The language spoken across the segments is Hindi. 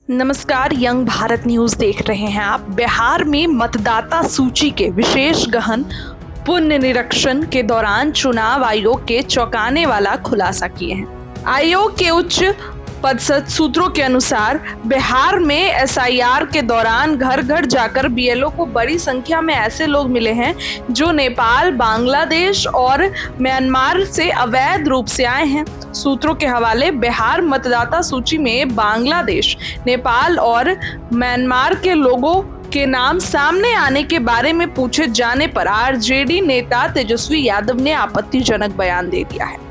नमस्कार, यंग भारत न्यूज़ देख रहे हैं आप। बिहार में मतदाता सूची के विशेष गहन पुनरीक्षण के दौरान चुनाव आयोग के चौंकाने वाला खुलासा किए हैं। आयोग के उच्च पदस्थ सूत्रों के अनुसार बिहार में एसआईआर के दौरान घर घर जाकर बीएलओ को बड़ी संख्या में ऐसे लोग मिले हैं जो नेपाल, बांग्लादेश और म्यांमार से अवैध रूप से आए हैं। सूत्रों के हवाले बिहार मतदाता सूची में बांग्लादेश, नेपाल और म्यांमार के लोगों के नाम सामने आने के बारे में पूछे जाने पर आरजेडी नेता तेजस्वी यादव ने आपत्तिजनक बयान दे दिया है।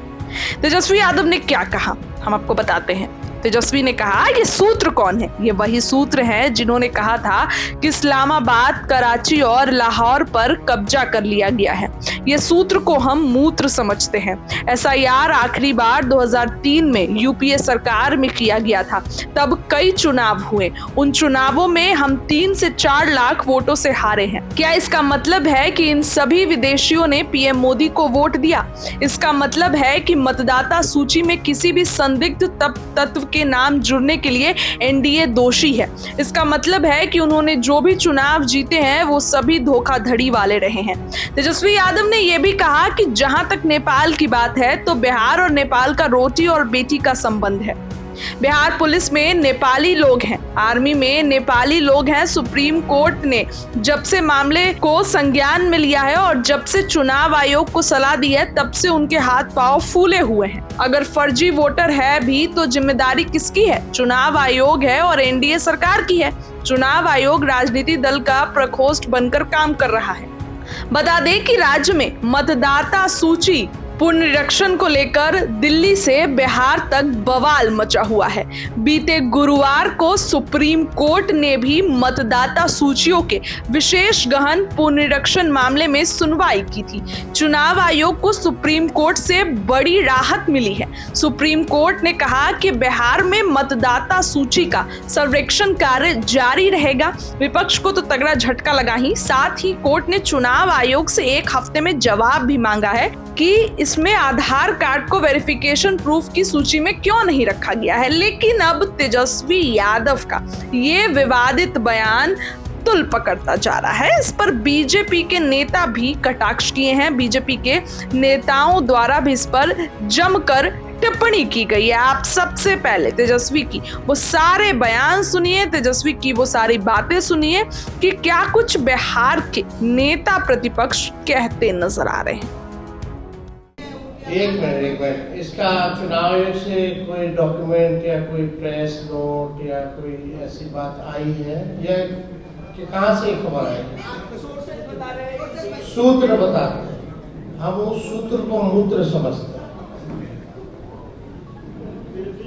तेजस्वी यादव ने क्या कहा, हम आपको बताते हैं। तेजस्वी ने कहा, ये सूत्र कौन है? ये वही सूत्र हैं जिन्होंने कहा था कि इस्लामाबाद, कराची और लाहौर पर कब्जा कर लिया गया है। ये सूत्र को हम मूत्र समझते हैं। एसआईआर आखिरी बार 2003 में यूपीए सरकार में किया गया था। तब कई चुनाव हुए। उन चुनावों में हम 3 से 4 लाख वोटों से हारे हैं। क्या इसका मतलब है कि इन सभी विदेशियों ने पीएम मोदी को वोट दिया? इसका मतलब है कि मतदाता सूची में किसी भी संदिग्ध तत्व के नाम जुड़ने के लिए एनडीए दोषी है। इसका मतलब है कि उन्होंने जो भी चुनाव जीते हैं वो सभी धोखाधड़ी वाले रहे हैं। तेजस्वी यादव ने यह भी कहा कि जहां तक नेपाल की बात है तो बिहार और नेपाल का रोटी और बेटी का संबंध है। बिहार पुलिस में नेपाली लोग हैं, आर्मी में नेपाली लोग हैं। सुप्रीम कोर्ट ने जब से मामले को संज्ञान में लिया है और जब से चुनाव आयोग को सलाह दी है तब से उनके हाथ पांव फूले हुए हैं। अगर फर्जी वोटर है भी तो जिम्मेदारी किसकी है? चुनाव आयोग है और एनडीए सरकार की है। चुनाव आयोग राजनीतिक दल का प्रकोष्ठ बनकर काम कर रहा है। बता दें कि राज्य में मतदाता सूची पुनरीक्षण को लेकर दिल्ली से बिहार तक बवाल मचा हुआ है। बीते गुरुवार को सुप्रीम कोर्ट ने भी मतदाता सूचियों के विशेष गहन पुनरीक्षण मामले में सुनवाई की थी। चुनाव आयोग को सुप्रीम कोर्ट से बड़ी राहत मिली है। सुप्रीम कोर्ट ने कहा कि बिहार में मतदाता सूची का सर्वेक्षण कार्य जारी रहेगा। विपक्ष को तो तगड़ा झटका लगा ही, साथ ही कोर्ट ने चुनाव आयोग से 1 हफ्ते में जवाब भी मांगा है कि इसमें आधार कार्ड को वेरिफिकेशन प्रूफ की सूची में क्यों नहीं रखा गया है। लेकिन अब तेजस्वी यादव का ये विवादित बयान तुल पकड़ता जा रहा है। इस पर बीजेपी के नेता भी कटाक्ष किए हैं। बीजेपी के नेताओं द्वारा भी इस पर जमकर टिप्पणी की गई है। आप सबसे पहले तेजस्वी की वो सारे बयान सुनिए, तेजस्वी की वो सारी बातें सुनिए कि क्या कुछ बिहार के नेता प्रतिपक्ष कहते नजर आ रहे हैं। एक मिनट, इसका चुनाव आयोग से कोई डॉक्यूमेंट या कोई प्रेस नोट या कोई ऐसी बात आई है या कि कहाँ से खबर आई? सूत्र बताते हैं, हम उस सूत्र को मूत्र समझते हैं।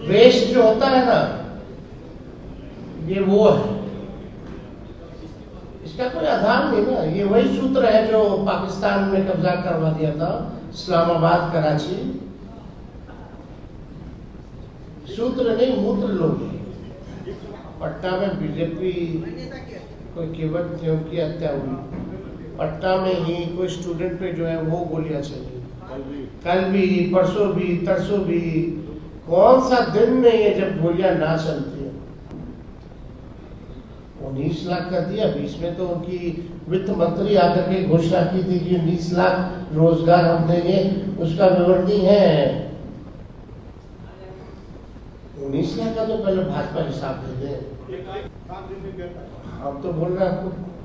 वेस्ट जो होता है ना, ये वो है, इसका कोई आधार नहीं ना। ये वही सूत्र है जो पाकिस्तान में कब्जा करवा दिया था, इस्लामाबाद, कराची। सूत्र नहीं, मूत्र लोग हैं। पटना में बीजेपी कोई केवट की हत्या हुई, पटना में ही कोई स्टूडेंट पे जो है वो गोलियां चली, कल भी, परसों भी, तरसों भी। कौन सा दिन नहीं है जब गोलियां ना चलती है? 19 लाख कर दिया। बीच में तो उनकी वित्त मंत्री आकर के घोषणा की थी कि 19 लाख रोजगार हम देंगे, उसका विवरण नहीं है। 19 लाख का तो पहले भाजपा हिसाब दे दे। हम तो बोल रहे हैं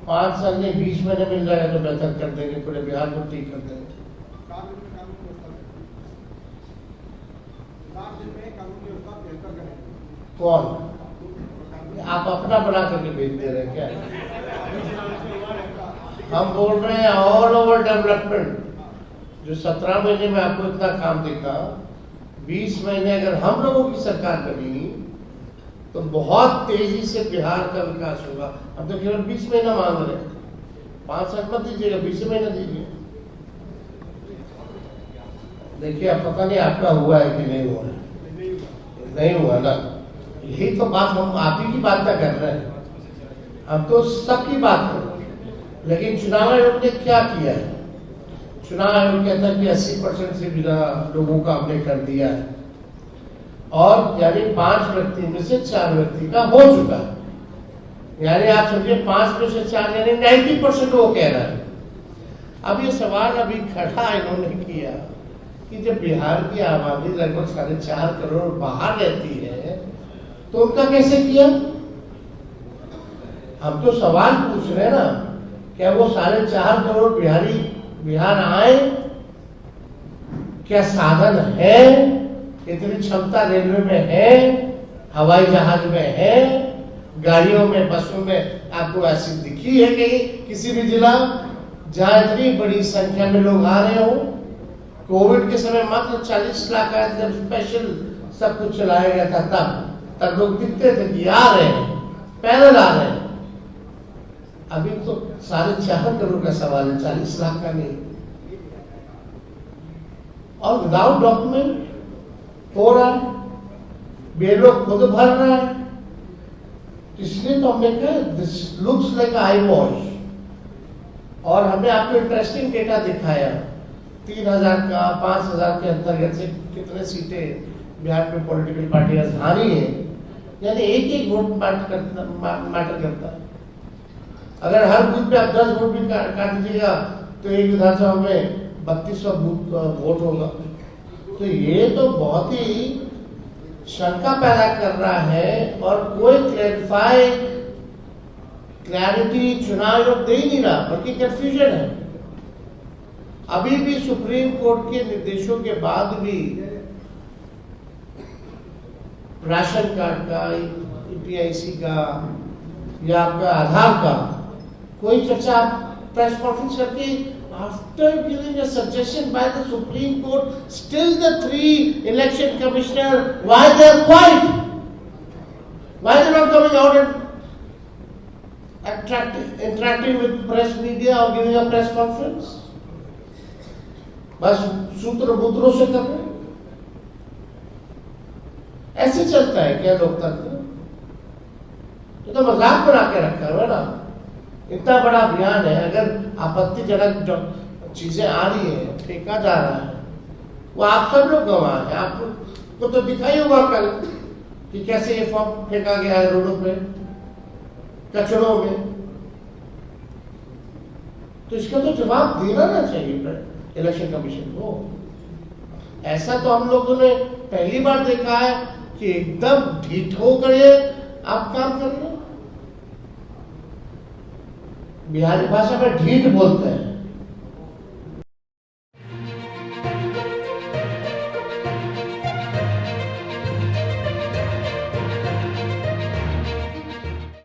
5 साल में 20 महीने मिल जाएगा तो बेहतर कर देंगे, पूरे बिहार को ठीक कर देंगे। कौन? आप अपना बना करके भेज दे रहे हैं क्या? हम बोल रहे हैं ऑल ओवर डेवलपमेंट। जो 17 महीने में आपको इतना काम देखा, 20 महीने अगर हम लोगों की सरकार बनी तो बहुत तेजी से बिहार का विकास होगा। हम तो केवल 20 महीना मांग रहे हैं। 5 साल मत दीजिएगा, 20 महीना दीजिए। देखिए, अब पता नहीं आपका हुआ है कि नहीं हुआ है। नहीं हुआ ना, यही तो बात हम आप ही की बात कर रहे हैं। हम तो सबकी बात कर रहे हैं। लेकिन चुनाव आयोग ने क्या किया है? चुनाव आयोग कहता है कि 80% से भी लोगों का हमने कर दिया है। और यानी 5 व्यक्ति में से 4 व्यक्ति का हो चुका है। यानी आप समझिए 5 में से 4 यानी 90% वो कह रहा है। अब ये सवाल अभी खड़ा इन्होंने किया कि जब बिहार की आबादी लगभग 4.5 करोड़ बाहर रहती है तो उनका कैसे किया? हम तो सवाल पूछ रहे हैं ना, क्या वो 4.5 करोड़ बिहारी बिहार आए? क्या साधन है? इतनी क्षमता रेलवे में है, हवाई जहाज में है, गाड़ियों में, बसों में आपको ऐसी दिखी है कहीं किसी भी जिला जहां इतनी बड़ी संख्या में लोग आ रहे हो? कोविड के समय मात्र 40 लाख आए थे जब स्पेशल सब कुछ चलाया गया था, तब लोग दिखते थे कि आ रहे हैं, पैदल आ रहे हैं। अभी तो 4.5 करोड़ का सवाल है, 40 लाख का नहीं। और विदाउट डॉक्यूमेंट हो रहा है, वे लोग खुद भर रहा है। इसलिए तो हमने कहा this looks like I wash. और हमने आपको इंटरेस्टिंग डेटा दिखाया, 3000 का 5000 के अंतर्गत से कितने सीटें बिहार में पॉलिटिकल पार्टियां हारी है। यानी एक वोट मैटर करता है। अगर हर बूथ पे आप 10 वोट भी काट दीजिएगा तो एक विधानसभा में 3200 वोट होगा। तो ये तो बहुत ही शंका पैदा कर रहा है और कोई क्लैरिटी चुनाव आयोग दे ही नहीं रहा, बल्कि कंफ्यूजन है। अभी भी सुप्रीम कोर्ट के निर्देशों के बाद भी राशन कार्ड का, ईपीआईसी का या आपका आधार का कोई चर्चा प्रेस कॉन्फ्रेंस करके after giving a suggestion by the Supreme Court, still the 3 election commissioner, why they are quiet? Why they are not coming out and interacting with press media or giving a press conference? बस सूत्र बूत्रों से कर रहे हैं। ऐसे चलता है क्या लोकतंत्र? तो मजाक बना के रखा है ना। इतना बड़ा अभियान है, अगर आपत्तिजनक चीजें आ रही है, फेंका जा रहा है, वो आप सब लोग गवाह हैं। आपको तो दिखाई होगा कल कि कैसे ये फॉर्म फेंका गया है रोडों पे, कचड़ों में। तो इसका तो जवाब देना ना चाहिए इलेक्शन कमीशन को। ऐसा तो हम लोगों ने पहली बार देखा है कि एकदम ढीठ होकर ये आप काम कर रहे हैं। बिहारी भाषा में ढीठ बोलते हैं।